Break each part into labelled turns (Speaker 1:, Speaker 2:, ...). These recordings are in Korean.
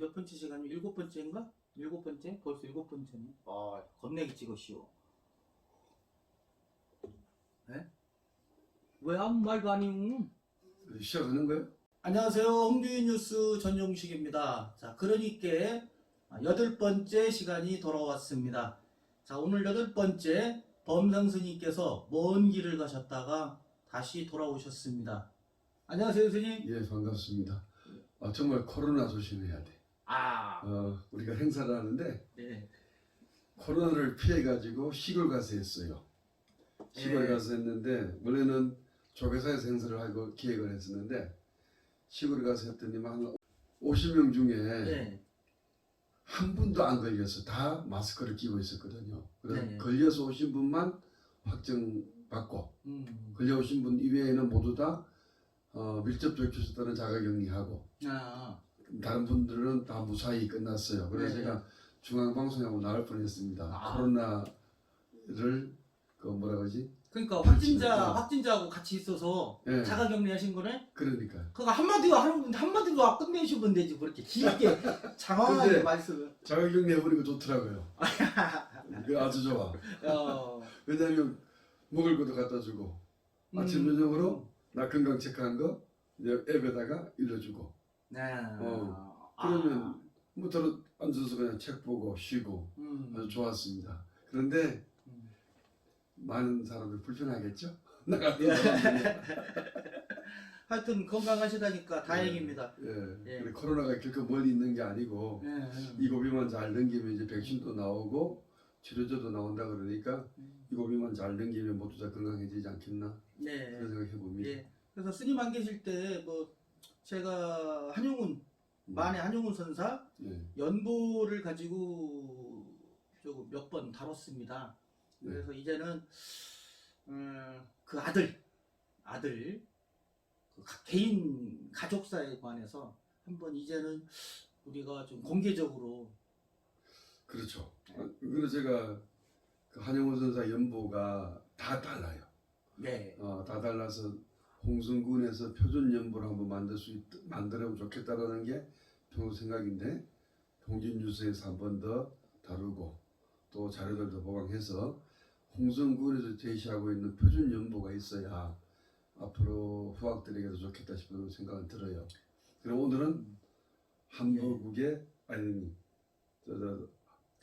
Speaker 1: 몇 번째 시간이? 일곱 번째인가? 일곱 번째? 벌써 일곱 번째네. 아, 겁내기 찍으시오. 네? 왜 아무 말도 안 해요?
Speaker 2: 시작하는 거예요?
Speaker 1: 안녕하세요. 홍주인 뉴스 전용식입니다. 자, 그러니까 여덟 번째 시간이 돌아왔습니다. 자, 오늘 여덟 번째 범상 스님께서 먼 길을 가셨다가 다시 돌아오셨습니다. 안녕하세요, 스님.
Speaker 2: 예, 반갑습니다. 정말 코로나 조심해야 돼. 우리가 행사를 하는데
Speaker 1: 네.
Speaker 2: 코로나를 피해가지고 시골 가서 했어요. 시골에
Speaker 1: 네.
Speaker 2: 가서 했는데 원래는 조계사에서 행사를 하고 기획을 했었는데 시골에 가서 했더니 한 50명 중에
Speaker 1: 네.
Speaker 2: 한 분도 안 걸려서 다 마스크를 끼고 있었거든요. 그래서
Speaker 1: 네.
Speaker 2: 걸려서 오신 분만 확정받고 걸려오신 분 이외에는 모두 다 밀접 접촉자들은 자가격리하고 다른 분들은 다 무사히 끝났어요. 그래서
Speaker 1: 네.
Speaker 2: 제가 중앙방송하고 나올 뻔했습니다. 코로나를 뭐라 그러지?
Speaker 1: 그러니까
Speaker 2: 그렇지.
Speaker 1: 확진자하고 같이 있어서
Speaker 2: 네.
Speaker 1: 자가격리 하신 거네?
Speaker 2: 그러니까
Speaker 1: 그거 한마디로 끝내시면 되지 그렇게 길게 장황하게
Speaker 2: 근데
Speaker 1: 말씀을.
Speaker 2: 자가격리 해버리고 좋더라고요. 그 아주 좋아. 왜냐하면 먹을 것도 갖다 주고 아침 저녁으로 나 건강 체크한 거 이제 앱에다가 일러주고.
Speaker 1: 네.
Speaker 2: 그러면 뭐 들어 앉아서 그냥 책 보고 쉬고 아주 좋았습니다. 그런데 많은 사람들 불편하겠죠? 나 같은 사람들이.
Speaker 1: 하여튼 건강하시다니까 다행입니다.
Speaker 2: 예. 그래, 코로나가 결코 멀리 있는 게 아니고 이 고비만 잘 넘기면 이제 백신도 나오고 치료제도 나온다 그러니까 이 고비만 잘 넘기면 모두 다 건강해지지 않겠나?
Speaker 1: 네.
Speaker 2: 그런 생각해 봅니다.
Speaker 1: 예. 그래서 스님 안 계실 때 뭐 제가 만해 한용운 선사 연보를 가지고 몇 번 다뤘습니다. 그래서 이제는 그 아들 그 개인 가족사에 관해서 한번 이제는 우리가 좀 공개적으로.
Speaker 2: 그렇죠. 그래서 제가 그 한용운 선사 연보가 다 달라요.
Speaker 1: 네.
Speaker 2: 다 달라서 홍성군에서 표준 연보를 한번 만들면 좋겠다라는 게 평소 생각인데 홍진뉴스에서 한 번 더 다루고 또 자료들도 보강해서 홍성군에서 제시하고 있는 표준 연보가 있어야 앞으로 후학들에게도 좋겠다 싶은 생각은 들어요. 그럼 오늘은 한보국의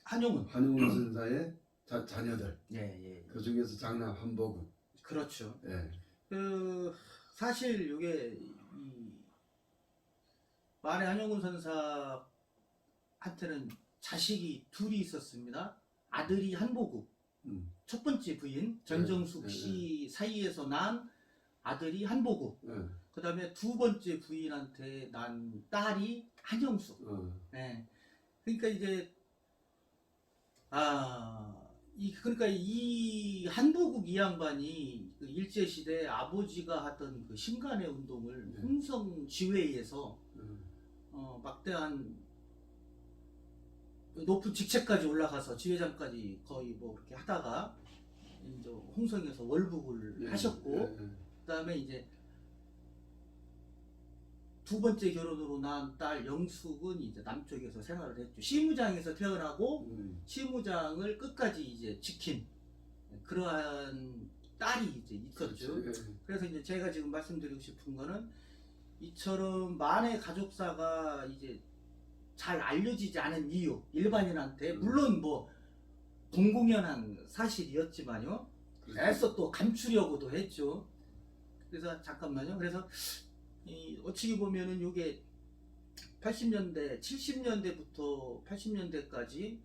Speaker 1: 한용운
Speaker 2: 선사의 자녀들.
Speaker 1: 예.
Speaker 2: 그 중에서 장남 한보국.
Speaker 1: 그렇죠.
Speaker 2: 예.
Speaker 1: 사실 이게 만해 한용운 선사한테는 자식이 둘이 있었습니다. 아들이 한보국, 첫 번째 부인 전정숙 씨 사이에서 난 아들이 한보국. 그 다음에 두 번째 부인한테 난 딸이 한영숙. 네. 그러니까 이제 그러니까 이 한보국 이 양반이 그 일제 시대 아버지가 하던 그 신간의 운동을 홍성 지회에서 막대한 높은 직책까지 올라가서 지회장까지 거의 뭐 그렇게 하다가 이제 홍성에서 월북을 하셨고, 그다음에 이제 두 번째 결혼으로 낳은 딸 영숙은 이제 남쪽에서 생활을 했죠. 시무장에서 태어나고 시무장을 끝까지 이제 지킨 그러한 딸이 이제 있었죠. 그래서 이제 제가 지금 말씀드리고 싶은 거는 이처럼 만해 가족사가 이제 잘 알려지지 않은 이유, 일반인한테 물론 뭐 공공연한 사실이었지만요. 애써 또 감추려고도 했죠. 그래서 잠깐만요. 그래서 어찌 보면은 이게 80년대, 70년대부터 80년대까지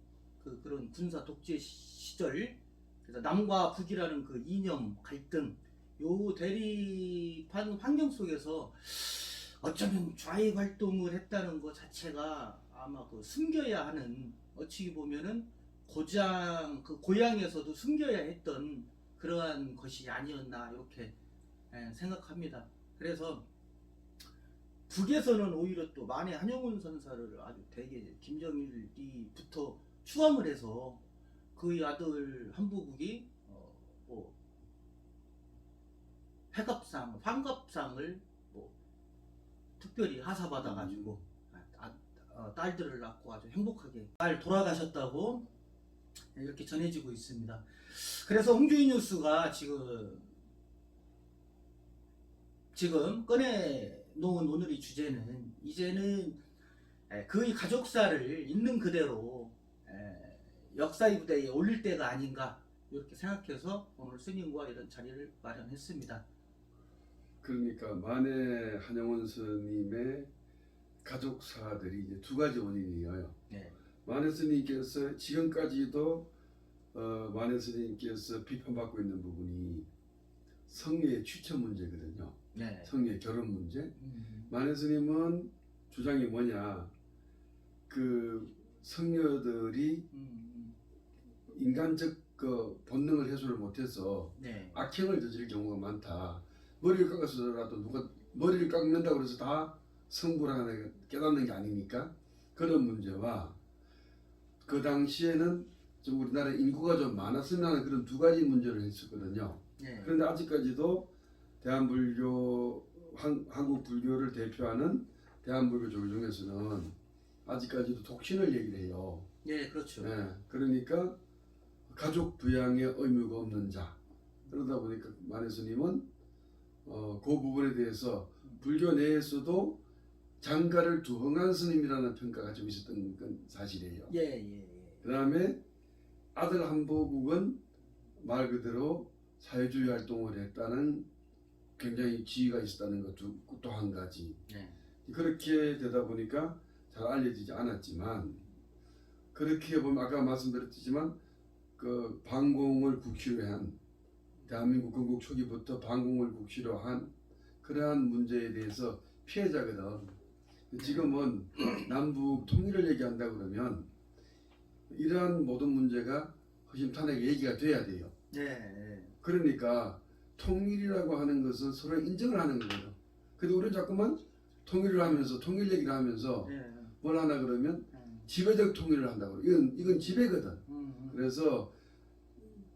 Speaker 1: 그런 군사 독재 시절, 그래서 남과 북이라는 그 이념 갈등, 요 대립한 환경 속에서 어쩌면 좌익 활동을 했다는 것 자체가 아마 그 숨겨야 하는, 어찌 보면은 고향에서도 숨겨야 했던 그러한 것이 아니었나 이렇게 생각합니다. 그래서 북에서는 오히려 또 만해 한용운 선사를 아주 되게 김정일이부터 추앙을 해서 그의 아들 한보국이 뭐 환갑상을 뭐 특별히 하사받아가지고 딸들을 낳고 아주 행복하게 잘 돌아가셨다고 이렇게 전해지고 있습니다. 그래서 홍주인 뉴스가 지금 꺼내놓은 오늘의 주제는 이제는 그의 가족사를 있는 그대로 역사의 무대에 올릴 때가 아닌가 이렇게 생각해서 오늘 스님과 이런 자리를 마련했습니다.
Speaker 2: 그러니까 만해 한영원 스님의 가족사들이 이제 두 가지 원인이에요.
Speaker 1: 네.
Speaker 2: 만해 스님께서 지금까지도 만해 스님께서 비판받고 있는 부분이 성녀의 취처 문제거든요.
Speaker 1: 네.
Speaker 2: 성녀의 결혼 문제. 만해 스님은 주장이 뭐냐? 그 성녀들이 인간적 그 본능을 해소를 못해서
Speaker 1: 네.
Speaker 2: 악행을 저지를 경우가 많다. 머리를 깎아서라도 누가 머리를 깎는다고 해서 다 성불하는 깨닫는 게 아니니까 그런 문제와 그 당시에는 좀 우리나라 인구가 좀 많았으면 그런 두 가지 문제를 했었거든요.
Speaker 1: 네.
Speaker 2: 그런데 아직까지도 대한불교 한국 불교를 대표하는 대한불교 조교 중에서는 아직까지도 독신을 얘기를 해요.
Speaker 1: 네, 그렇죠.
Speaker 2: 네, 그러니까 가족 부양의 의무가 없는 자. 그러다 보니까 만해 스님은 그 부분에 대해서 불교 내에서도 장가를 두흥한 스님이라는 평가가 좀 있었던 건 사실이에요.
Speaker 1: 예.
Speaker 2: 그 다음에 아들 한보국은 말 그대로 사회주의 활동을 했다는 굉장히 지위가 있었다는 것 또 한 가지.
Speaker 1: 네.
Speaker 2: 그렇게 되다 보니까 잘 알려지지 않았지만 그렇게 보면 아까 말씀드렸지만 그 반공을 국시로 한 대한민국 건국 초기부터 반공을 국시로 한 그러한 문제에 대해서 피해자거든. 지금은 남북 통일을 얘기한다 그러면 이러한 모든 문제가 허심탄회하게 얘기가 돼야 돼요.
Speaker 1: 네.
Speaker 2: 그러니까 통일이라고 하는 것은 서로 인정을 하는 거예요. 근데 우리는 자꾸만 통일을 하면서 통일 얘기를 하면서
Speaker 1: 네.
Speaker 2: 뭘 하나 그러면 지배적 통일을 한다고. 이건 지배거든. 그래서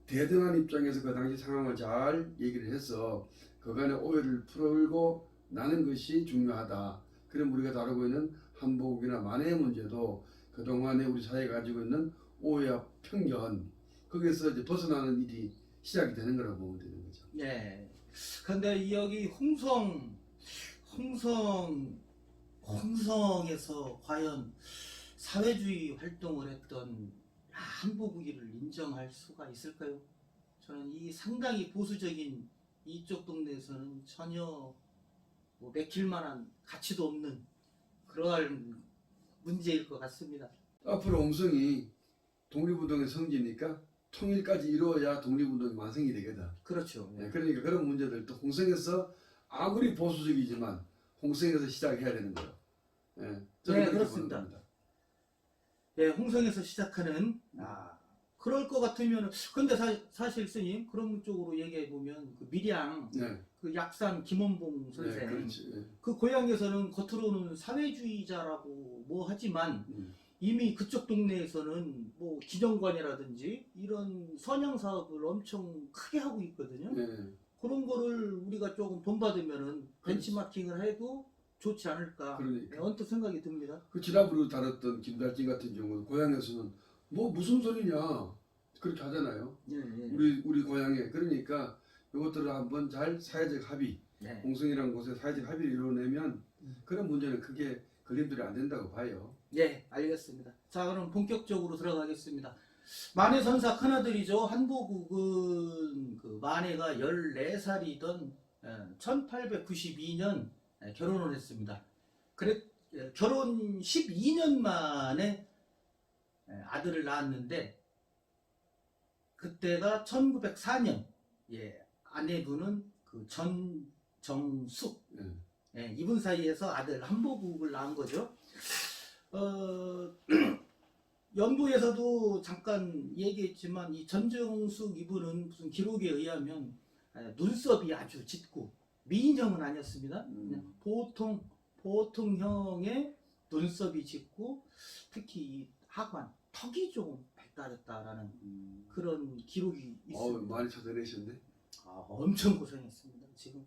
Speaker 2: 대등한 입장에서 그 당시 상황을 잘 얘기를 해서 그간의 오해를 풀고 나는 것이 중요하다. 그럼 우리가 다루고 있는 한복이나 만해의 문제도 그동안에 우리 사회가 가지고 있는 오해와 편견 거기에서 이제 벗어나는 일이 시작이 되는 거라고 보면 되는 거죠.
Speaker 1: 네. 근데 여기 홍성에서 과연 사회주의 활동을 했던 한보국이를 인정할 수가 있을까요? 저는 이 상당히 보수적인 이쪽 동네에서는 전혀 맥힐 만한 가치도 없는 그러한 문제일 것 같습니다.
Speaker 2: 앞으로 홍성이 독립운동의 성지니까 통일까지 이루어야 독립운동이 완성이 되거든.
Speaker 1: 그렇죠.
Speaker 2: 네, 그러니까 그런 문제들도 홍성에서 아무리 보수적이지만 홍성에서 시작해야 되는 거예요. 네,
Speaker 1: 네, 그렇습니다. 네, 홍성에서 시작하는 그럴 것 같으면 근데 사실 스님 그런 쪽으로 얘기해 보면 그 밀양
Speaker 2: 네.
Speaker 1: 그 약산 김원봉 선생
Speaker 2: 네, 그렇지. 네.
Speaker 1: 그 고향에서는 겉으로는 사회주의자라고 뭐 하지만 이미 그쪽 동네에서는 뭐 기정관이라든지 이런 선양 사업을 엄청 크게 하고 있거든요.
Speaker 2: 네.
Speaker 1: 그런 거를 우리가 조금 본받으면은 벤치마킹을 해도 좋지 않을까.
Speaker 2: 그러니까.
Speaker 1: 네, 언뜻 생각이 듭니다.
Speaker 2: 그 지난번에 다뤘던 김달진 같은 경우는 고향에서는 뭐 무슨 소리냐 그렇게 하잖아요.
Speaker 1: 네.
Speaker 2: 우리 고향에 그러니까 이것들을 한번 잘 사회적 합의,
Speaker 1: 네.
Speaker 2: 홍성이라는 곳에 사회적 합의를 이뤄내면 그런 문제는 크게 걸림돌이 안 된다고 봐요.
Speaker 1: 네, 알겠습니다. 자, 그럼 본격적으로 들어가겠습니다. 만해 선사 큰아들이죠. 한보국은 그 만해가 14살이던 1892년 결혼을 했습니다. 결혼 12년 만에 아들을 낳았는데 그때가 1904년. 아내분은 그 전정숙. 이분 사이에서 아들 한보국을 낳은 거죠. 연부에서도 잠깐 얘기했지만 이 전정숙 이분은 무슨 기록에 의하면 눈썹이 아주 짙고 미인형은 아니었습니다. 보통형의 눈썹이 짙고 특히 이 하관, 턱이 조금 발달했다라는 그런 기록이 있습니다.
Speaker 2: 많이 찾아내셨네.
Speaker 1: 엄청 고생했습니다. 지금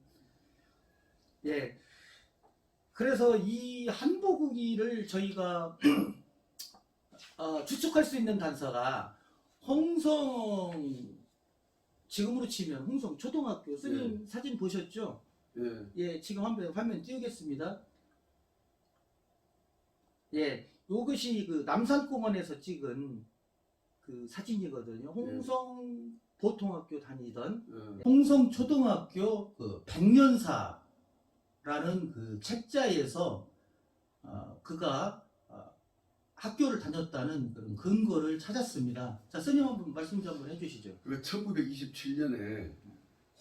Speaker 1: 그래서 이 한보국이를 저희가 추측할 수 있는 단서가 홍성, 지금으로 치면 홍성 초등학교 스님 사진 보셨죠?
Speaker 2: 예.
Speaker 1: 예, 지금 화면 띄우겠습니다. 예, 요것이 그 남산공원에서 찍은 그 사진이거든요. 홍성 보통학교 다니던 홍성 초등학교 그 백년사라는 그 책자에서 그가 학교를 다녔다는 그런 근거를 찾았습니다. 자, 스님 한번 말씀 좀 한번 해주시죠.
Speaker 2: 1927년에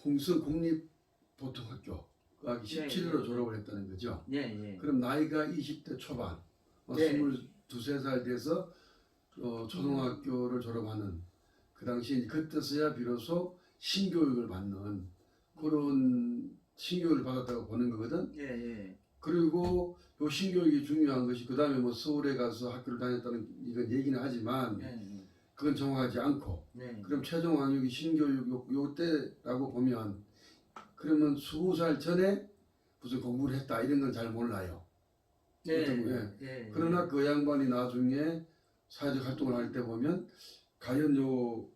Speaker 2: 홍성 국립보통학교 학 17회로 졸업을 했다는 거죠.
Speaker 1: 예.
Speaker 2: 그럼 나이가 20대 초반,
Speaker 1: 네.
Speaker 2: 22~23살 돼서 초등학교를 졸업하는 그 당시 그때서야 비로소 신교육을 받는 그런 신교육을 받았다고 보는 거거든.
Speaker 1: 예.
Speaker 2: 그리고 요 신교육이 중요한 것이 그 다음에 뭐 서울에 가서 학교를 다녔다는 이건 얘기는 하지만 그건 정확하지 않고 그럼 최종 학력이 신교육 요 때라고 보면 그러면 20살 전에 무슨 공부를 했다 이런 건 잘 몰라요. 그러나 그 양반이 나중에 사회적 활동을 할 때 보면 과연 요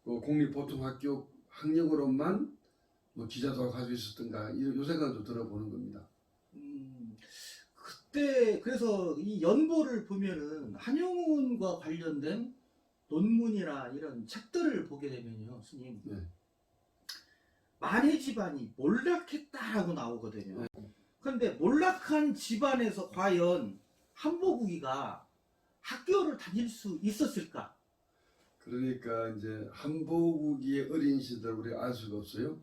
Speaker 2: 공립보통학교 학력으로만 뭐 기자도 할 수 있었던가 요 생각도 들어보는 겁니다.
Speaker 1: 그때 그래서 이 연보를 보면은 한용운과 관련된 논문이나 이런 책들을 보게 되면요, 스님. 만해 집안이 몰락했다라고 나오거든요. 그런데 몰락한 집안에서 과연 한보국이가 학교를 다닐 수 있었을까?
Speaker 2: 그러니까 이제 한보국이의 어린 시절 우리 알 수가 없어요.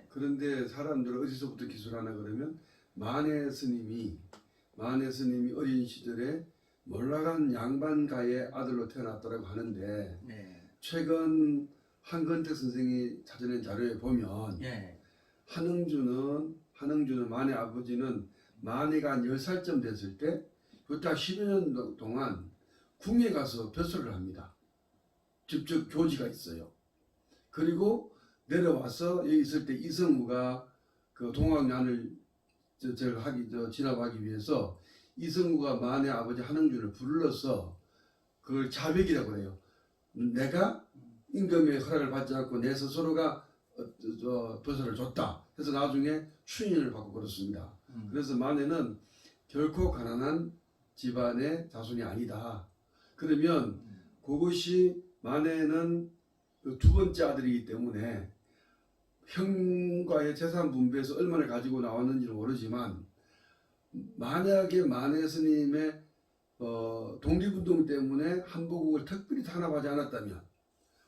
Speaker 2: 그런데 사람들은 어디서부터 기술하나 그러면 만해 스님이 어린 시절에 몰락한 양반가의 아들로 태어났다고 하는데 최근 한건택 선생이 찾아낸 자료에 보면 한흥주는 만해 아버지는 만해가 한 10살쯤 됐을 때 그때 10여 년 동안 궁에 가서 벼슬을 합니다. 직접 교지가 있어요. 그리고 내려와서 여기 있을 때 이성우가 그 동학년을 진압하기 위해서 이성우가 만해 아버지 한흥준을 불러서 그걸 자백이라고 해요. 내가 임금의 허락을 받지 않고 내 스스로가 벼슬을 줬다. 그래서 나중에 추인을 받고 그렇습니다. 그래서 만해는 결코 가난한 집안의 자손이 아니다. 그러면 그것이 만해는 두 번째 아들이기 때문에 형과의 재산 분배에서 얼마나 가지고 나왔는지는 모르지만 만약에 만해 스님의 독립운동 때문에 한보국을 특별히 탄압하지 않았다면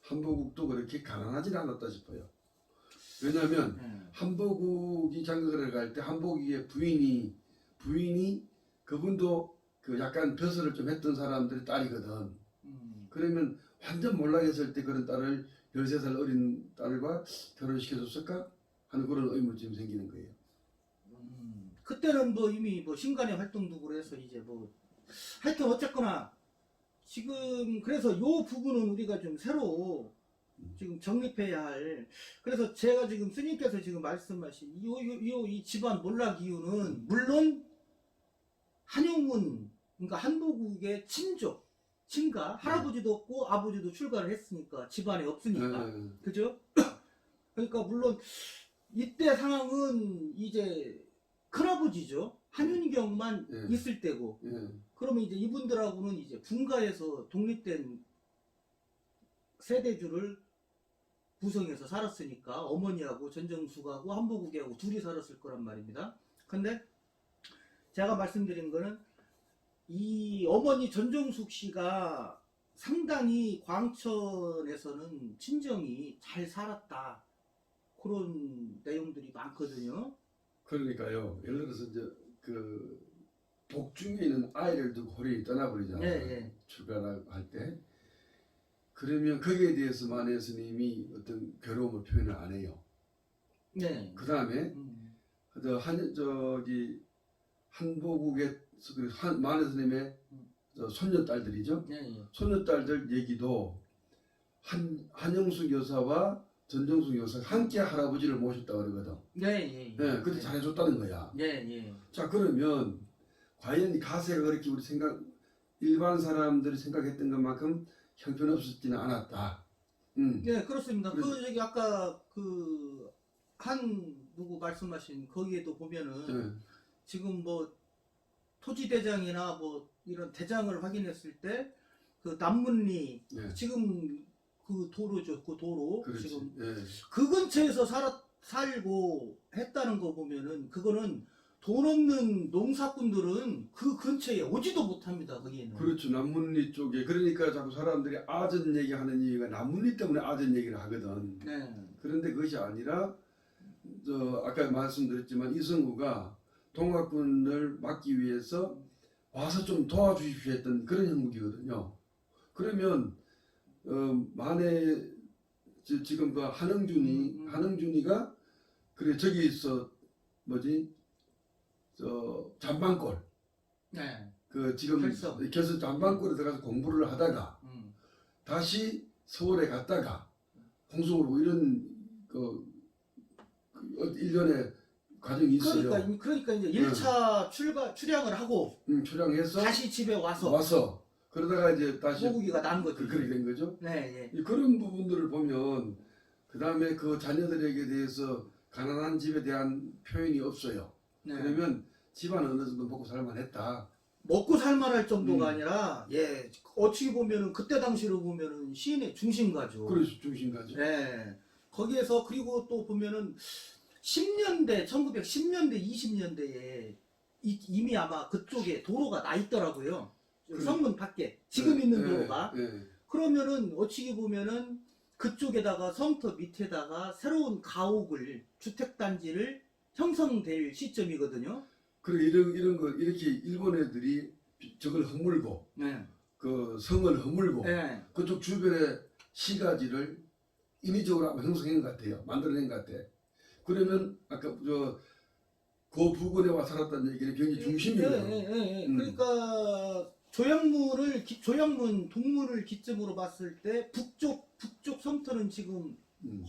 Speaker 2: 한보국도 그렇게 가난하지 않았다 싶어요. 왜냐하면 한보국이 장가를 갈 때 한보국의 부인이 그분도 그 약간 벼슬을 좀 했던 사람들의 딸이거든. 그러면 완전 몰락했을 때 그런 딸을 13살 어린 딸과 결혼시켜줬을까 하는 그런 의문점이 생기는 거예요.
Speaker 1: 그때는 뭐 이미 뭐 신간의 활동도 그래서 이제 뭐 하여튼 어쨌거나 지금 그래서 요 부분은 우리가 좀 새로 지금 정립해야 할. 그래서 제가 지금 스님께서 지금 말씀하신 이 집안 몰락 이유는 물론 한용운 그러니까 한보국의 친가 할아버지도 없고 아버지도 출가를 했으니까 집안에 없으니까 그죠? 그러니까 물론 이때 상황은 이제 큰아버지죠. 한윤경만 있을 때고 그러면 이제 이분들하고는 이제 분가에서 독립된 세대주를 구성해서 살았으니까 어머니하고 전정숙하고 한보국이하고 둘이 살았을 거란 말입니다. 근데 제가 말씀드린 거는 이 어머니 전정숙 씨가 상당히 광천에서는 친정이 잘 살았다. 그런 내용들이 많거든요.
Speaker 2: 그러니까요. 예를 들어서 이제 그 복중에 있는 아이를 두고 호련히 떠나버리잖아요. 출가를 할 때. 그러면 거기에 대해서 만해 스님이 어떤 괴로움을 표현을 안 해요. 그 다음에 한보국의 만해 스님의 손녀딸들이죠. 손녀딸들 얘기도 한영숙 여사와 전정숙 여사가 함께 할아버지를 모셨다 그러거든.
Speaker 1: 예.
Speaker 2: 네, 그때 잘해줬다는 거야.
Speaker 1: 예.
Speaker 2: 자, 그러면 과연 이 가세가 그렇게 우리 일반 사람들이 생각했던 것만큼 형편없었지는 않았다.
Speaker 1: 네, 그렇습니다.
Speaker 2: 그래서-
Speaker 1: 그 저기 아까 그 누구 말씀하신 거기에도 보면은
Speaker 2: 네.
Speaker 1: 지금 뭐 토지 대장이나 뭐 이런 대장을 확인했을 때 그 남문리
Speaker 2: 네.
Speaker 1: 지금 그 도로죠, 그 도로
Speaker 2: 그렇지.
Speaker 1: 지금
Speaker 2: 예.
Speaker 1: 그 근처에서 살고 했다는 거 보면은 그거는 돈 없는 농사꾼들은 그 근처에 오지도 못합니다. 거기에는.
Speaker 2: 그렇죠. 남문리 쪽에. 그러니까 자꾸 사람들이 아전 얘기하는 이유가 남문리 때문에 아전 얘기를 하거든.
Speaker 1: 네.
Speaker 2: 그런데 그것이 아니라 아까 말씀드렸지만 이성우가 동학군을 막기 위해서 와서 좀 도와주십시오 했던 그런 형국이거든요. 그러면 만에 지금 그 한흥준이가 그래 저기서 뭐지 잠방골
Speaker 1: 네.
Speaker 2: 그 지금 결선 잠방골에 들어가서 공부를 하다가 다시 서울에 갔다가 홍성으로 이런 일련의 과정이 있어요.
Speaker 1: 그러니까 이제 1차 출양을 하고
Speaker 2: 출양해서
Speaker 1: 다시 집에 와서
Speaker 2: 그러다가 이제 다시
Speaker 1: 모국이가 난 거죠.
Speaker 2: 그렇게 된 거죠.
Speaker 1: 네.
Speaker 2: 그런 부분들을 보면 그 다음에 그 자녀들에게 대해서 가난한 집에 대한 표현이 없어요.
Speaker 1: 네.
Speaker 2: 그러면 집안 어느 정도 먹고 살만했다.
Speaker 1: 먹고 살만할 정도가 아니라 어찌 보면은 그때 당시로 보면은 시인의 중심가죠.
Speaker 2: 그래서 중심가죠.
Speaker 1: 네. 거기에서 그리고 또 보면은 1910년대 20년대에 이미 아마 그쪽에 도로가 나 있더라고요. 성문 밖에 지금 있는 도로가. 그러면은 어찌 보면은 그쪽에다가 성터 밑에다가 새로운 가옥을 주택단지를 형성될 시점이거든요.
Speaker 2: 그리고 이런 거 이렇게 일본 애들이 저걸 허물고 그 성을 허물고 그쪽 주변의 시가지를 인위적으로 아마 형성한 것 같아요. 만들어낸 것 같아. 그러면 아까 그 부근에 와 살았다는 얘기는 굉장히 중심이에요.
Speaker 1: 그러니까 조양문 동문을 기점으로 봤을 때 북쪽 성터는 지금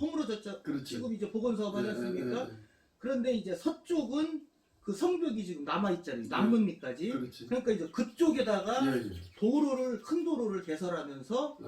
Speaker 1: 허물어졌죠.
Speaker 2: 그렇죠.
Speaker 1: 지금 이제 복원사업 하셨습니까? 그런데 이제 서쪽은 그 성벽이 지금 남아있잖아요. 남문리까지. 그러니까 이제 그쪽에다가 큰 도로를 개설하면서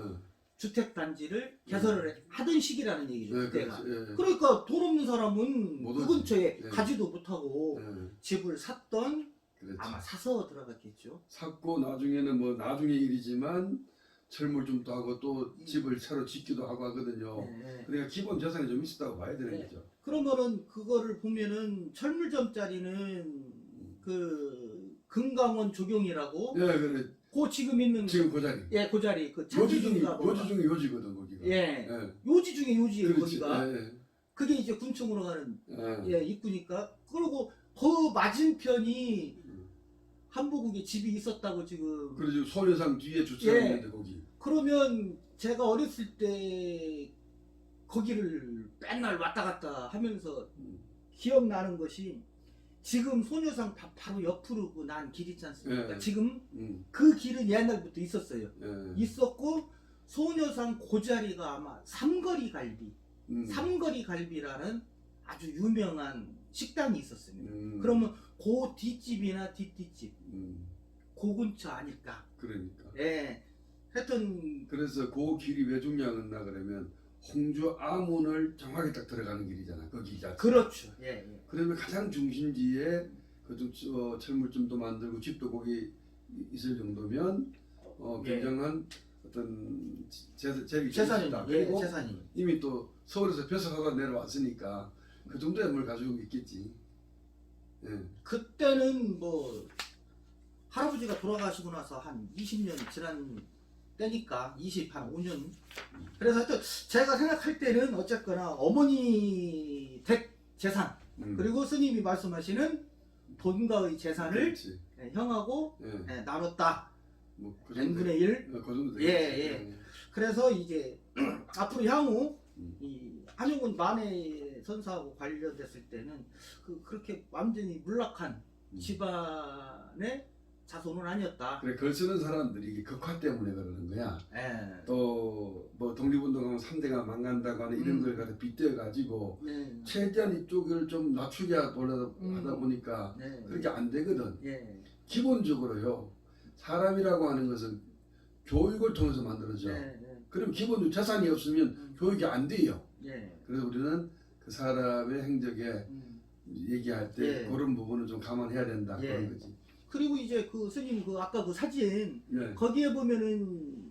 Speaker 1: 주택단지를 개설을 하던 시기라는 얘기죠. 그때가. 그러니까 돈 없는 사람은 그 근처에 가지도 못하고 집을 샀던 아마 사서 들어갔겠죠.
Speaker 2: 샀고 나중에는 뭐 나중의 일이지만 철물점도 하고 또 집을 새로 짓기도 하고 하거든요. 그러니까 기본 재산이 좀 있었다고 봐야 되는 거죠.
Speaker 1: 그러면은 그거를 보면은 철물점짜리는 그 금강원 조경이라고.
Speaker 2: 그래.
Speaker 1: 그 지금 있는
Speaker 2: 그 자리.
Speaker 1: 그 자리. 그
Speaker 2: 요지 중에 요지거든 거기가.
Speaker 1: 요지 중에 요지예요
Speaker 2: 그렇지.
Speaker 1: 거기가. 그게 이제 군청으로 가는 입구니까. 그리고 그 맞은편이 한보국에 집이 있었다고 지금.
Speaker 2: 그러죠. 소녀상 뒤에 주차했는데 거기.
Speaker 1: 그러면 제가 어렸을 때 거기를 맨날 왔다 갔다 하면서 기억나는 것이 지금 소녀상 바로 옆으로 난 길 있지 않습니까? 지금 그 길은 옛날부터 있었어요. 있었고 소녀상 그 자리가 아마 삼거리 갈비라는 아주 유명한 식당이 있었습니다. 그러면 그 뒷집이나 뒷집 그 근처 아닐까.
Speaker 2: 그러니까.
Speaker 1: 하여튼
Speaker 2: 그래서 그 길이 왜 중요하나 그러면 홍주 아문을 정확히 딱 들어가는 길이잖아. 거기 자체.
Speaker 1: 그렇죠.
Speaker 2: 그러면 가장 중심지에 그 철물점도 만들고 집도 거기 있을 정도면 굉장한 어떤 재산입니다. 그리고
Speaker 1: 재산이.
Speaker 2: 이미 또 서울에서 벼슬하다 내려왔으니까 그 정도의 물 가지고 있겠지.
Speaker 1: 그때는 뭐 할아버지가 돌아가시고 나서 한 20년 지난 때니까 5년. 그래서 하여튼 제가 생각할 때는 어쨌거나 어머니 댁 재산 그리고 스님이 말씀하시는 본가의 재산을 형하고 나눴다.
Speaker 2: 뭐
Speaker 1: n분의 1.
Speaker 2: 그 정도
Speaker 1: 그래서 이제 앞으로 향후 이 한용운 만해 선사하고 관련됐을 때는 그렇게 완전히 몰락한 집안의 자손은 아니었다.
Speaker 2: 그래 글 쓰는 사람들이 극화 때문에 그러는 거야. 또 뭐 독립운동하면 3대가 망간다고 하는 이런 걸 갖다 빗대어 가지고
Speaker 1: 네.
Speaker 2: 최대한 이쪽을 좀 낮추게 하다 보니까
Speaker 1: 네.
Speaker 2: 그렇게 안 되거든.
Speaker 1: 예.
Speaker 2: 기본적으로요, 사람이라고 하는 것은 교육을 통해서 만들어져.
Speaker 1: 네.
Speaker 2: 그럼 기본 재산이 없으면 교육이 안 돼요.
Speaker 1: 예.
Speaker 2: 그래서 우리는 그 사람의 행적에 얘기할 때
Speaker 1: 예.
Speaker 2: 그런 부분을 좀 감안해야 된다.
Speaker 1: 예.
Speaker 2: 그런 거지.
Speaker 1: 그리고 이제 그 스님 그 아까 그 사진
Speaker 2: 네.
Speaker 1: 거기에 보면은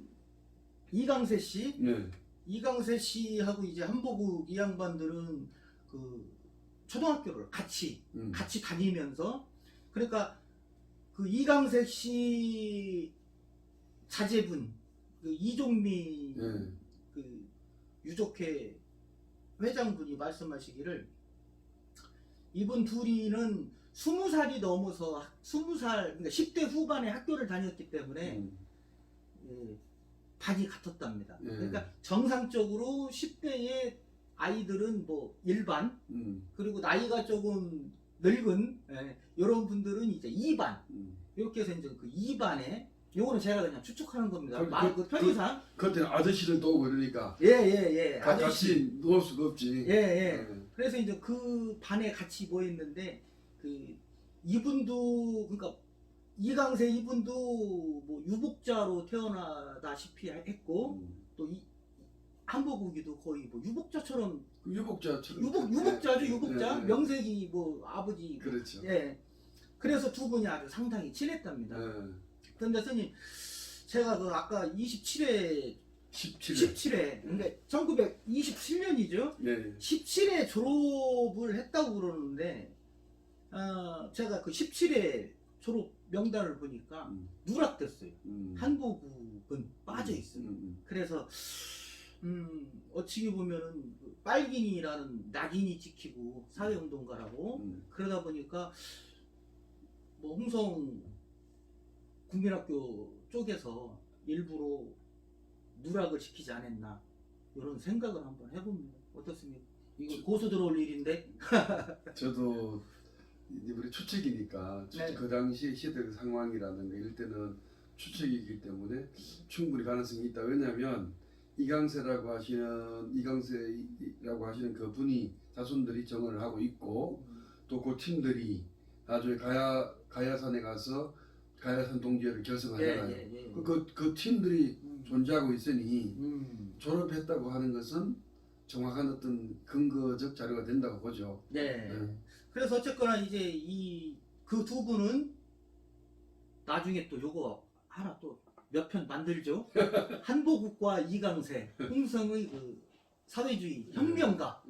Speaker 1: 이강세 씨,
Speaker 2: 네.
Speaker 1: 이강세 씨하고 이제 한보국 이 양반들은 그 초등학교를 같이 다니면서, 그러니까 그 이강세 씨 자제분 그 이종민
Speaker 2: 네.
Speaker 1: 그 유족회 회장분이 말씀하시기를 이분 둘이는 20살이 넘어서 20살, 그러니까 10대 후반에 학교를 다녔기 때문에 예, 반이 같았답니다.
Speaker 2: 예.
Speaker 1: 그러니까 정상적으로 10대의 아이들은 뭐 일반, 그리고 나이가 조금 늙은 이런 분들은 이제 2반, 이렇게 해서 이제 그 2반에, 요거는 제가 그냥 추측하는 겁니다. 그 편의상.
Speaker 2: 그때 아저씨를 또 그러니까
Speaker 1: 예.
Speaker 2: 같이 누울 수가 없지.
Speaker 1: 예. 그래서 이제 그 반에 같이 모였는데, 그 이분도, 그러니까 이강세 이분도 뭐 유복자로 태어나다시피 했고, 또 이 한보국이도 거의 뭐 유복자처럼,
Speaker 2: 유복자처럼.
Speaker 1: 유복자죠, 유복자.
Speaker 2: 네.
Speaker 1: 명색이 뭐 아버지.
Speaker 2: 그렇죠.
Speaker 1: 예. 그래서 두 분이 아주 상당히 친했답니다.
Speaker 2: 네.
Speaker 1: 그런데 스님, 제가 그 아까 27회
Speaker 2: 17회.
Speaker 1: 그러니까 1927년이죠.
Speaker 2: 네.
Speaker 1: 17회 졸업을 했다고 그러는데, 제가 그 17회 졸업 명단을 보니까 누락됐어요. 한보국은 빠져 있어요. 그래서 어찌 보면은 그 빨갱이라는 낙인이 찍히고 사회운동가라고 그러다 보니까 뭐 홍성 국민학교 쪽에서 일부러 누락을 시키지 않았나, 이런 생각을 한번 해봅니다. 어떻습니까? 이거 고소 들어올 일인데.
Speaker 2: 저도 이제 우리 추측이니까
Speaker 1: 네.
Speaker 2: 그 당시 시대 상황이라든가 이럴 때는 추측이기 때문에 충분히 가능성이 있다. 왜냐하면 이강세라고 하시는 그분이 자손들이 정언을 하고 있고, 또 그 팀들이 나중에 가야산에 가서 가야산 동지회를 결성하잖아요. 그 팀들이 존재하고 있으니 졸업했다고 하는 것은 정확한 어떤 근거적 자료가 된다고 보죠.
Speaker 1: 네. 그래서 어쨌거나 이제 그 두 분은 나중에 또 요거 하나 또 몇 편 만들죠. 한보국과 이강세, 홍성의 그 사회주의 혁명가.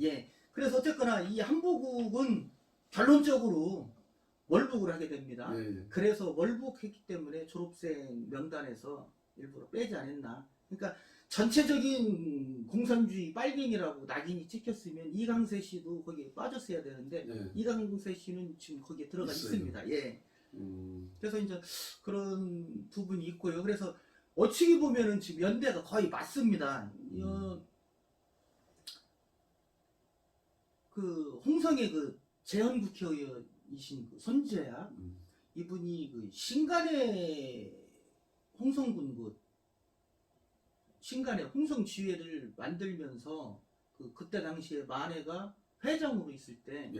Speaker 1: 예. 그래서 어쨌거나 이 한보국은 결론적으로 월북을 하게 됩니다. 그래서 월북했기 때문에 졸업생 명단에서 일부러 빼지 않았나. 그러니까 전체적인 공산주의 빨갱이라고 낙인이 찍혔으면 이강세 씨도 거기에 빠졌어야 되는데, 이강세 씨는 지금 거기에 들어가 있습니다. 예. 그래서 이제 그런 부분이 있고요. 그래서 어찌 보면은 지금 연대가 거의 맞습니다. 그 홍성의 그 재헌 국회의원이신 그 손재야, 이분이 그 신간의 홍성군 신간의 홍성지회를 만들면서 그때 당시에 만해가 회장으로 있을 때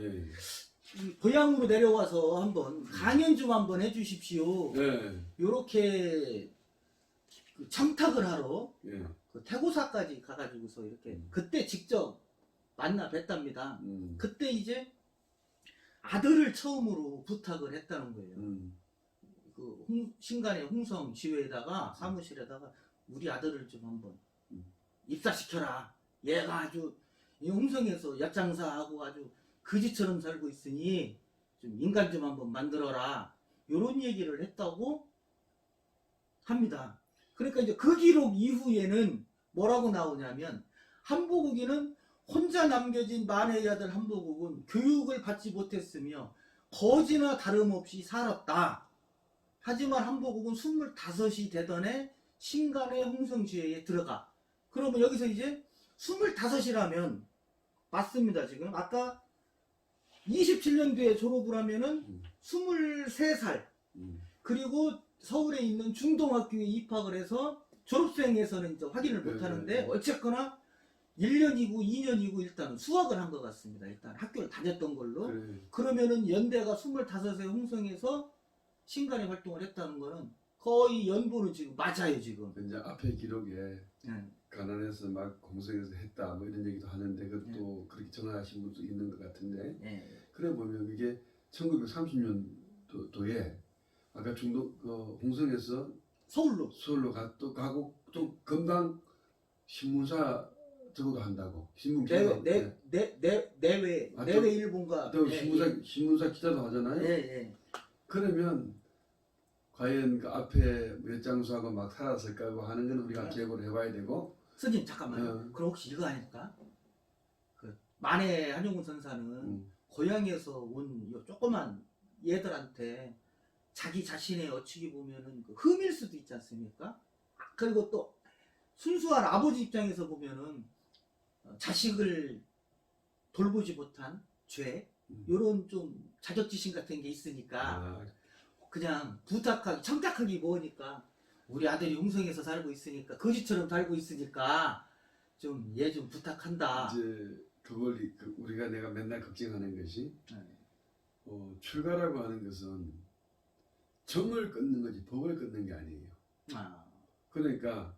Speaker 1: 고향으로 내려와서 한번 강연 좀 한번 해주십시오. 요렇게 그 청탁을 하러 그 태고사까지 가가지고서 이렇게 그때 직접 만나 뵀답니다. 그때 이제 아들을 처음으로 부탁을 했다는 거예요. 그 신간의 홍성 지회에다가 사무실에다가 우리 아들을 좀 한번 입사시켜라. 얘가 아주 이 홍성에서 엿장사하고 아주 거지처럼 살고 있으니 좀 인간 좀 한번 만들어라. 요런 얘기를 했다고 합니다. 그러니까 이제 그 기록 이후에는 뭐라고 나오냐면, 한보국이는 혼자 남겨진 만해의 아들 한보국은 교육을 받지 못했으며 거지나 다름없이 살았다. 하지만 한보국은 25이 되던 해 신간의 홍성지회에 들어가. 그러면 여기서 이제 25이라면 맞습니다. 지금 아까 27년도에 졸업을 하면은 23살. 그리고 서울에 있는 중동학교에 입학을 해서 졸업생에서는 이제 확인을 못
Speaker 2: 네,
Speaker 1: 하는데
Speaker 2: 네.
Speaker 1: 어쨌거나 1년이고 2년이고 일단 수학을 한 것 같습니다. 일단 학교를 다녔던 걸로.
Speaker 2: 그래.
Speaker 1: 그러면은 연대가 25세 홍성에서 신간의 활동을 했다는 거는 거의 연보는 지금 맞아요, 지금.
Speaker 2: 이제 앞에 기록에
Speaker 1: 네.
Speaker 2: 가난해서 막 공성에서 했다 뭐 이런 얘기도 하는데 그것도 그렇게 정하신 분도 있는 것 같은데
Speaker 1: 네.
Speaker 2: 그래 보면 그게 1930년도에 아까 중도 홍성에서
Speaker 1: 서울로.
Speaker 2: 서울로 또 가고 또 금방 신문사 저거도 한다고 신문 기자
Speaker 1: 내외
Speaker 2: 아,
Speaker 1: 내외 일본과
Speaker 2: 또 신문사 기자도 하잖아요.
Speaker 1: 예.
Speaker 2: 그러면 과연 그 앞에 몇 장수하고 막 살았을까 하는 건 우리가
Speaker 1: 네.
Speaker 2: 기억을 해봐야 되고.
Speaker 1: 스님 잠깐만요. 그럼 혹시 이거 아닐까? 그 만해 한용운 선사는 고향에서 온 요 조그만 얘들한테 자기 자신의 어찌기 보면은 그 흠일 수도 있지 않습니까? 그리고 또 순수한 아버지 입장에서 보면은 자식을 돌보지 못한 죄 요런 좀 자격지심 같은 게 있으니까
Speaker 2: 아,
Speaker 1: 그냥 부탁하기 청탁하기 뭐니까 우리 아들이 홍성에서 살고 있으니까 거지처럼 살고 있으니까 좀 얘 좀 부탁한다.
Speaker 2: 이제 그걸 우리가 내가 맨날 걱정하는 것이
Speaker 1: 네.
Speaker 2: 출가라고 하는 것은 정을 끊는 거지 법을 끊는 게 아니에요.
Speaker 1: 아.
Speaker 2: 그러니까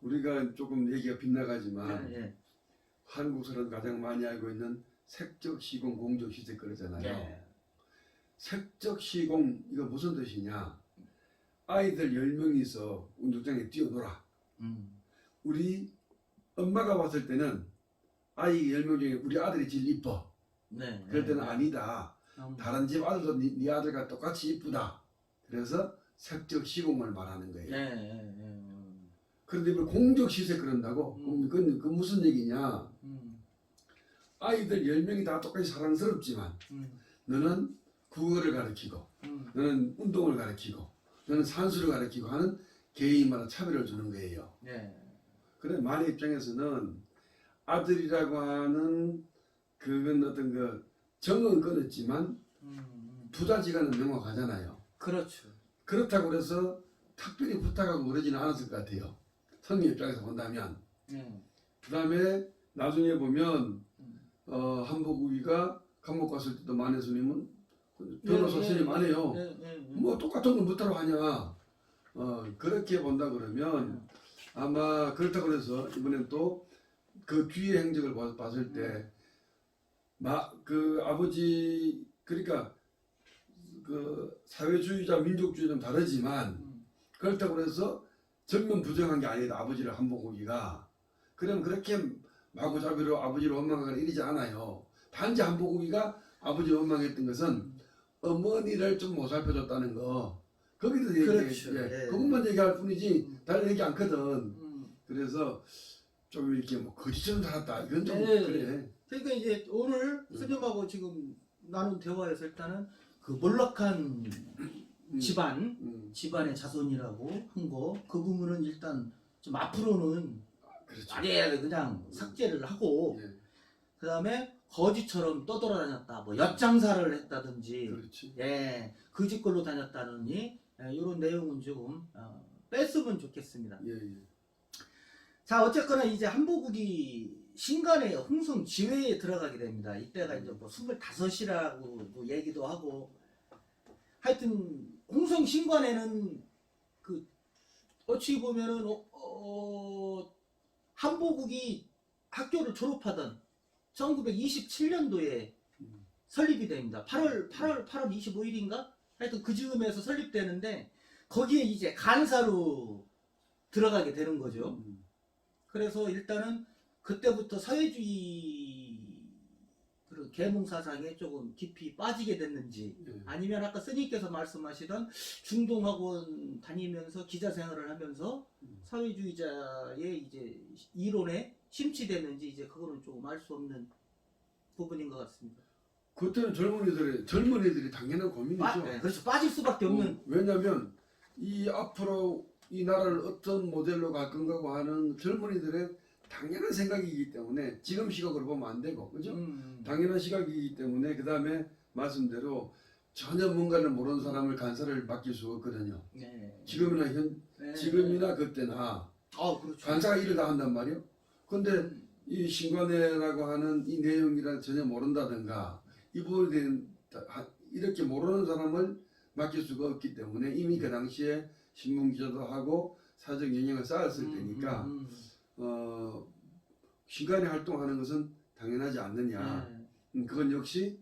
Speaker 2: 우리가 조금 얘기가 빗나가지만
Speaker 1: 예.
Speaker 2: 한국 사람 가장 많이 알고 있는 색적 시공 공적 시색 그러잖아요.
Speaker 1: 예.
Speaker 2: 색적 시공 이거 무슨 뜻이냐? 아이들 10명이서 운동장에 뛰어놀아. 우리 엄마가 봤을 때는 아이 10명 중에 우리 아들이 제일 이뻐.
Speaker 1: 네.
Speaker 2: 그럴 때는 아니다. 다른 집 아들도 네 아들과 똑같이 이쁘다. 그래서 색적 시공을 말하는 거예요. 그런데 이걸 공적 시색 그런다고? 그건 무슨 얘기냐? 아이들 10명이 다 똑같이 사랑스럽지만 너는 국어를 가르치고 너는 운동을 가르치고 너는 산수를 가르치고 하는 개인마다 차별을 주는 거예요. 그래 만의 입장에서는 아들이라고 하는 그건 어떤 그 정은 끊었지만 부자지간은 명확하잖아요.
Speaker 1: 그렇죠.
Speaker 2: 그렇다고 그래서 특별히 부탁하고 그러지는 않았을 것 같아요. 성의 입장에서 본다면. 그 다음에 나중에 보면 한복우기가 감옥 갔을 때도 만해 스님은 변호사 스님 안 해요. 뭐 똑같은 걸 못하러 하냐. 그렇게 본다 그러면 아마 그렇다고 해서 이번엔 또 그 뒤의 행적을 봤을 때 그 아버지 그러니까 그 사회주의자 민족주의는 다르지만 그렇다고 해서 전면 부정한 게 아니다. 아버지를 한복우기가 그럼 그렇게 마구잡이로 아버지를 원망하거나 이러지 않아요. 단지 한복우기가 아버지를 원망했던 것은 어머니를 좀 못 살펴줬다는 거 거기서
Speaker 1: 그렇죠.
Speaker 2: 그것만 얘기할 뿐이지 다른 얘기 않거든. 그래서 좀 이렇게 뭐 거지처럼 살았다 이건 좀 그래.
Speaker 1: 그러니까 이제 오늘 스님하고 지금 나눈 대화에서 일단은 그 몰락한 집안의 자손이라고 한 거 그 부분은 일단 좀 앞으로는
Speaker 2: 그렇죠.
Speaker 1: 아예 그냥 삭제를 하고 그 다음에 거지처럼 떠돌아다녔다 뭐 엿장사를 했다든지
Speaker 2: 그렇지.
Speaker 1: 그 집 걸로 다녔다느니 이런 내용은 조금 뺐으면 좋겠습니다. 자 어쨌거나 이제 한복우기 신간의 홍성 지회에 들어가게 됩니다. 이때가 이제 뭐 25이라고 얘기도 하고 하여튼 홍성 신관에는 그 어찌 보면은 한복우기 학교를 졸업하던 1927년도에 설립이 됩니다. 8월 25일인가? 하여튼 그 즈음에서 설립되는데 거기에 이제 간사로 들어가게 되는 거죠. 그래서 일단은 그때부터 사회주의 그런 계몽 사상에 조금 깊이 빠지게 됐는지 아니면 아까 스님께서 말씀하시던 중동학원 다니면서 기자 생활을 하면서 사회주의자의 이제 이론에 심취됐는지 이제 그거는 조금 알 수 없는 부분인 것 같습니다.
Speaker 2: 그때는 젊은이들이 당연한 고민이죠.
Speaker 1: 그렇죠. 빠질 수밖에 없는.
Speaker 2: 왜냐하면 이 앞으로 이 나라를 어떤 모델로 갈 건가고 하는 젊은이들의 당연한 생각이기 때문에 지금 시각으로 보면 안 되고 그죠? 당연한 시각이기 때문에 그 다음에 말씀대로 전혀 뭔가를 모르는 사람을 간사를 맡길 수 없거든요. 지금이나
Speaker 1: 네.
Speaker 2: 지금이나 그때나
Speaker 1: 그렇죠.
Speaker 2: 간사가 일을 다 한단 말이에요. 근데 이 신관회라고 하는 이 내용이란 전혀 모른다든가 이 부분에 대한 이렇게 모르는 사람을 맡길 수가 없기 때문에 이미 그 당시에 신문 기자도 하고 사회적 영향을 쌓았을 테니까 신관회 활동하는 것은 당연하지 않느냐. 그건 역시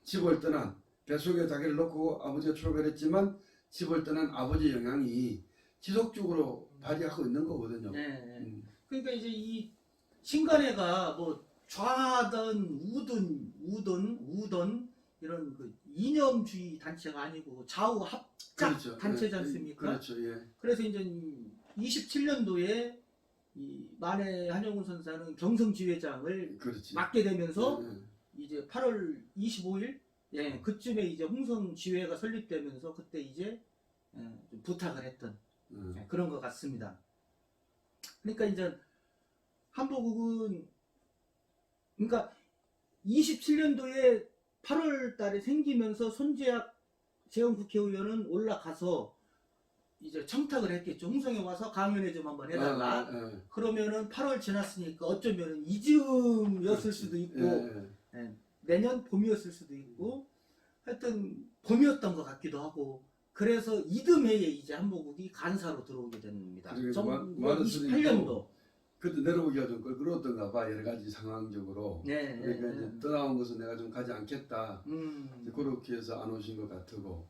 Speaker 2: 집을 떠난 뱃속에 자기를 놓고 아버지가 출발했지만 집을 떠난 아버지의 영향이 지속적으로 발휘하고 있는 거거든요.
Speaker 1: 그러니까 이제 이 신관회가 뭐 좌든 우든 이런 그 이념주의 단체가 아니고 좌우 합작
Speaker 2: 그렇죠.
Speaker 1: 단체지 않습니까?
Speaker 2: 그렇죠. 예.
Speaker 1: 그래서 이제 27년도에 이 만해 한영훈 선사는 경성지회장을
Speaker 2: 그렇지.
Speaker 1: 맡게 되면서
Speaker 2: 예.
Speaker 1: 이제 8월 25일 그쯤에 이제 홍성지회가 설립되면서 그때 이제 좀 부탁을 했던 그런 것 같습니다. 그러니까 이제 한보국은 그러니까 27년도에 8월 달에 생기면서 손재학 재원국회의원은 올라가서 이제 청탁을 했겠죠. 홍성에 와서 강연회 좀 한번 해달라. 그러면은 8월 지났으니까 어쩌면은 이즈음이었을 수도 있고 내년 봄이었을 수도 있고 하여튼 봄이었던 것 같기도 하고 그래서 이듬해에 이제 한보국이 간사로 들어오게 됩니다. 28년도.
Speaker 2: 그때 내려오기가 좀 껄끄러웠던가 봐. 여러 가지 상황적으로. 그러니까 이제 떠나온 것은 내가 좀 가지 않겠다. 이제 그렇게 해서 안 오신 것 같고.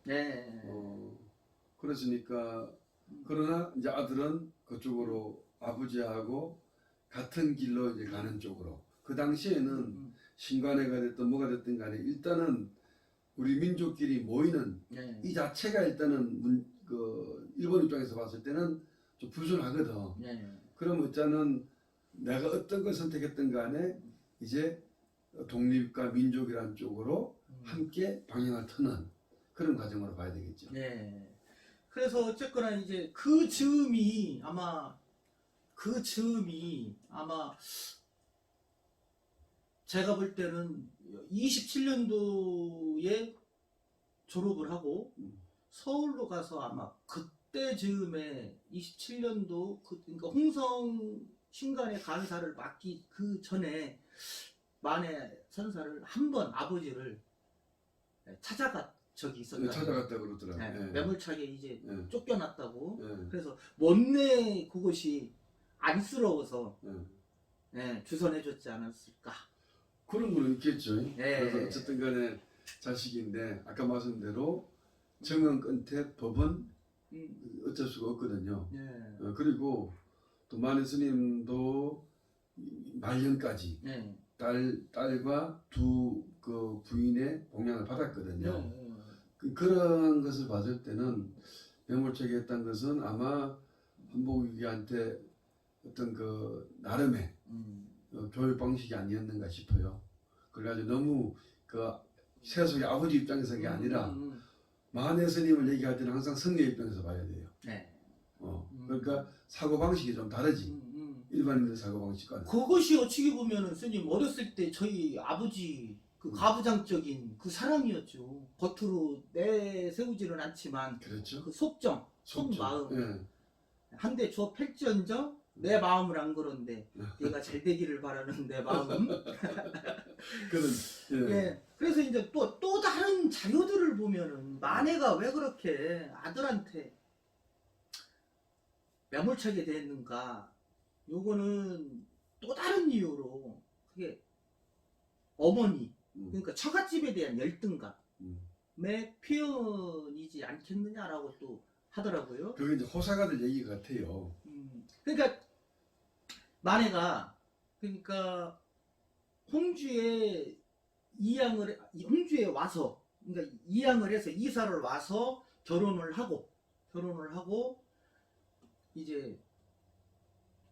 Speaker 2: 그랬으니까 그러나 이제 아들은 그쪽으로 아버지하고 같은 길로 이제 가는 쪽으로. 그 당시에는 신관회가 됐든 뭐가 됐든 간에 일단은 우리 민족끼리 모이는 이 자체가 일단은 그 일본 입장에서 봤을 때는 좀 불순하거든. 그럼 어쩌면 내가 어떤 걸 선택했든 간에 이제 독립과 민족이라는 쪽으로 함께 방향을 트는 그런 과정으로 봐야 되겠죠.
Speaker 1: 그래서 어쨌거나 이제 그 즈음이 아마 제가 볼 때는 27년도에 졸업을 하고 서울로 가서 아마 그때 즈음에 27년도 그러니까 홍성 신관의 간사를 맡기 그 전에 만해 선사를 한 번 아버지를 찾아가 적이 있었다.
Speaker 2: 찾아갔다 그러더라고요.
Speaker 1: 매몰차게 이제 쫓겨났다고. 그래서 못내 그것이 안쓰러워서 주선해줬지 않았을까.
Speaker 2: 그런 거는 있겠죠. 그래서 어쨌든 간에 자식인데 아까 말씀대로 정은 끝에 법은 어쩔 수가 없거든요. 그리고 또 만해 스님도 말년까지 딸과 두 그 부인의 봉양을 받았거든요. 그런 것을 봤을 때는 매몰차게 했던 것은 아마 한보국이한테 어떤 그 나름의 교육 방식이 아니었는가 싶어요. 그래가지고 너무 그 세속의 아버지 입장에서 게 아니라 만해 스님을 얘기할 때는 항상 성녀 입장에서 봐야 돼요. 그러니까 사고 방식이 좀 다르지. 일반인들 사고 방식과는.
Speaker 1: 그것이 어찌 보면은 스님 어렸을 때 저희 아버지 그 가부장적인 그 사랑이었죠. 겉으로 내세우지는 않지만
Speaker 2: 그렇죠.
Speaker 1: 그 속정, 속마음 한 대 줘 펼지언정 내 마음을 안 그런데 얘가 잘 되기를 바라는 내 마음. 그래서 이제 또 다른 자료들을 보면은 만해가 왜 그렇게 아들한테 매몰차게 됐는가? 요거는 또 다른 이유로 그게 어머니 그러니까 처갓집에 대한 열등감의 표현이지 않겠느냐라고 또 하더라고요.
Speaker 2: 그게 이제 호사가들 얘기 같아요.
Speaker 1: 그러니까 만해가 홍주에 와서 그러니까 이양을 해서 이사를 와서 결혼을 하고 이제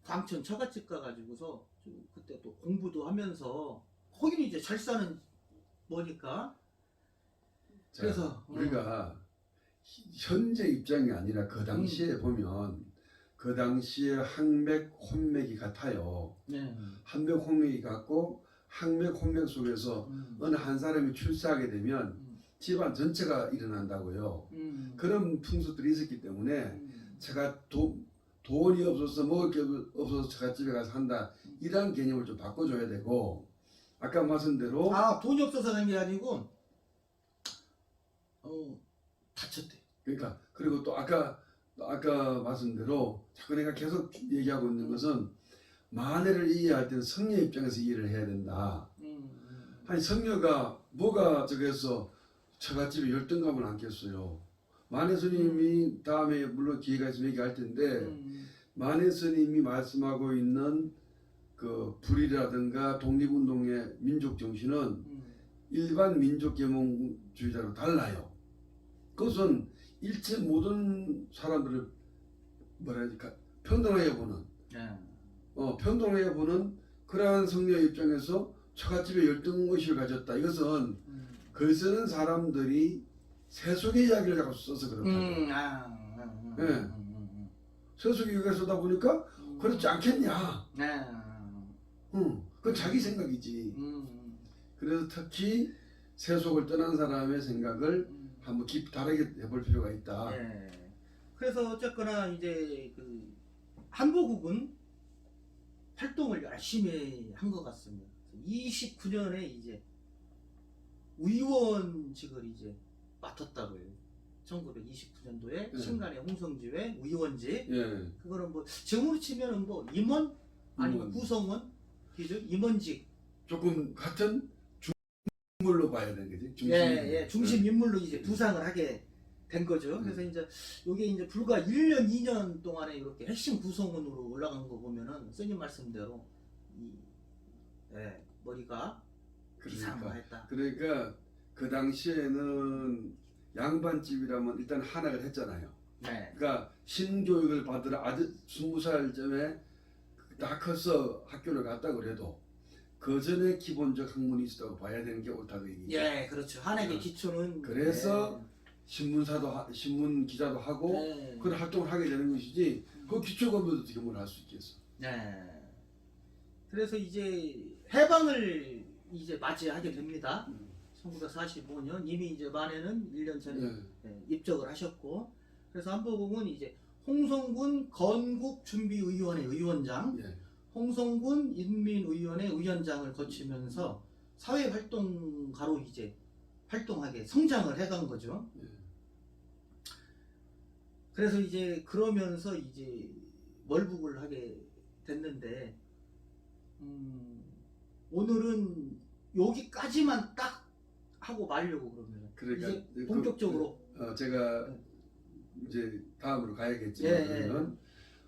Speaker 1: 광천 처갓집 가가지고서 그때 또 공부도 하면서 거기는 이제 잘 사는 뭐니까.
Speaker 2: 자,
Speaker 1: 그래서
Speaker 2: 우리가 현재 입장이 아니라 그 당시에 보면 그 당시에 항맥 혼맥이 같아요. 항맥 혼맥이 같고 항맥 혼맥 속에서 어느 한 사람이 출세하게 되면 집안 전체가 일어난다고요. 그런 풍습들이 있었기 때문에 돈이 없어서 먹을 게 없어서 처갓집에 가서 한다 이런 개념을 좀 바꿔줘야 되고 아까 말씀대로
Speaker 1: 돈이 없어서 그런 게 아니고 다쳤대.
Speaker 2: 그러니까 그리고 또 아까 말씀대로 자꾸 내가 계속 얘기하고 있는 것은 만해를 이해할 때는 성녀 입장에서 이해를 해야 된다. 아니 성녀가 뭐가 저기서 처갓집에 열등감을 안겠어요. 만해 스님이 다음에 물론 기회가 있으면 얘기할 텐데 만해 스님이 말씀하고 있는 그 불이라든가 독립운동의 민족 정신은 일반 민족 계몽주의자로 달라요. 그것은 일체 모든 사람들을 뭐라 해야 평등하게 보는 평등하게 보는 그러한 성녀 입장에서 처갓집에 열등의식을 가졌다. 이것은 글 쓰는 사람들이 세속의 이야기를 자꾸 써서 그렇다고. 세속의 이야기를 쓰다 보니까 그렇지 않겠냐. 그건 자기 생각이지. 그래서 특히 세속을 떠난 사람의 생각을 한번 다르게 해볼 필요가 있다.
Speaker 1: 그래서 어쨌거나 이제 그 한보국은 활동을 열심히 한 것 같습니다. 29년에 이제 의원직을 이제 맡았다고요. 1929년도에 신간의 홍성지회 의원직. 그거는 뭐 지금으로 치면은 뭐 임원 아니면 구성원 기죠 임원직.
Speaker 2: 조금 같은 중물로 봐야 되는 거지.
Speaker 1: 중심 인물로 이제 부상을 하게 된 거죠. 그래서 이제 요게 이제 불과 1년 2년 동안에 이렇게 핵심 구성원으로 올라간 거 보면은 스님 말씀대로 머리가 비상했다.
Speaker 2: 그러니까 그 당시에는 양반집이라면 일단 한학을 했잖아요. 그러니까 신교육을 받으러 아주 20살쯤에 다 커서 학교를 갔다 그래도 그 전에 기본적 학문이 있었다고 봐야 되는 게 옳다 그 얘기죠.
Speaker 1: 그렇죠. 한학의 기초는
Speaker 2: 그래서 신문 기자도 하고 그런 활동을 하게 되는 것이지 그 기초 공부도 어떻게 뭘 할 수 있겠어.
Speaker 1: 그래서 이제 해방을 이제 맞이하게 됩니다. 1945년 이미 이제 만해는 1년 전에 입적을 하셨고, 그래서 한보국은 이제 홍성군 건국준비위원회 의원장, 홍성군 인민의원회 위원장을 거치면서 사회활동가로 이제 활동하게 성장을 해간 거죠. 그래서 이제 그러면서 이제 월북을 하게 됐는데, 오늘은 여기까지만 딱 하고 말려고 그러면
Speaker 2: 그러니까
Speaker 1: 이제 본격적으로
Speaker 2: 제가 이제 다음으로 가야겠지만 그러면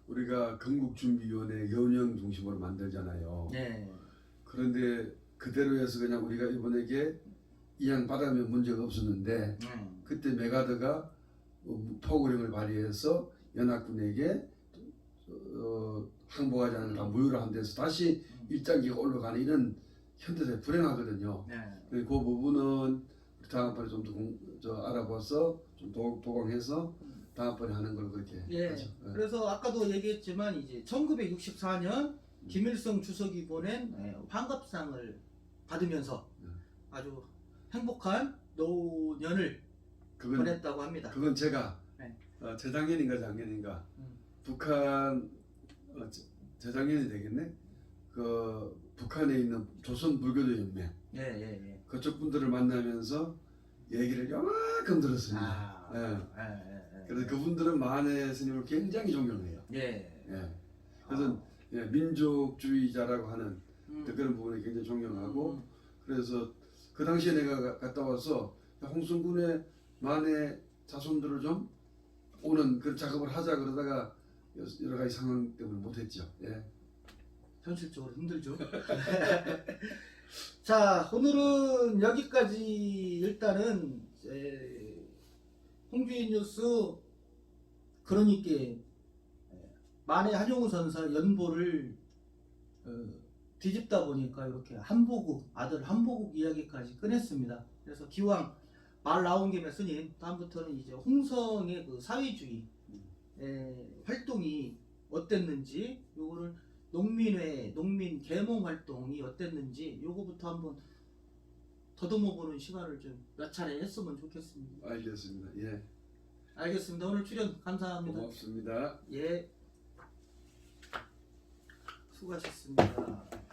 Speaker 2: 우리가 건국준비위원회 연영 중심으로 만들잖아요. 그런데 그대로 해서 그냥 우리가 이번에게 이양 받으면 문제가 없었는데 그때 메가드가 포고령을 발의해서 연합군에게 항복하지 않은 다 무효를 한 데서 다시 일장기가 올라가는 이런 현대사에 불행하거든요. 그 부분은 다음번에 좀 더 알아봐서 좀 도강해서 다음번에 하는 걸 그렇게 하죠.
Speaker 1: 그래서 아까도 얘기했지만 이제 1964년 김일성 주석이 보낸 환갑상을 받으면서 아주 행복한 노년을 보냈다고 합니다.
Speaker 2: 그건 제가 재작년인가 작년인가 북한 재작년이 되겠네. 그 북한에 있는 조선 불교도 연맹 그쪽 분들을 만나면서 얘기를 요만큼 들었습니다. 그래서 그분들은 만해 스님을 굉장히 존경해요. 그래서 민족주의자라고 하는 그런 부분을 굉장히 존경하고 그래서 그 당시에 내가 갔다 와서 홍성군의 만해 자손들을 좀 오는 그 작업을 하자 그러다가 여러 가지 상황 때문에 못했죠.
Speaker 1: 현실적으로 힘들죠. 자, 오늘은 여기까지. 일단은 홍주인 뉴스 그러니까 만해 한용우 선사 연보를 뒤집다 보니까 이렇게 한보국 아들 한보국 이야기까지 꺼냈습니다. 그래서 기왕 말 나온 김에 스님 다음부터는 이제 홍성의 그 사회주의 활동이 어땠는지, 요거를 농민회, 농민 계몽 활동이 어땠는지 요거부터 한번 더듬어 보는 시간을 좀 몇 차례 했으면 좋겠습니다.
Speaker 2: 알겠습니다.
Speaker 1: 알겠습니다. 오늘 출연 감사합니다.
Speaker 2: 고맙습니다.
Speaker 1: 예. 수고하셨습니다.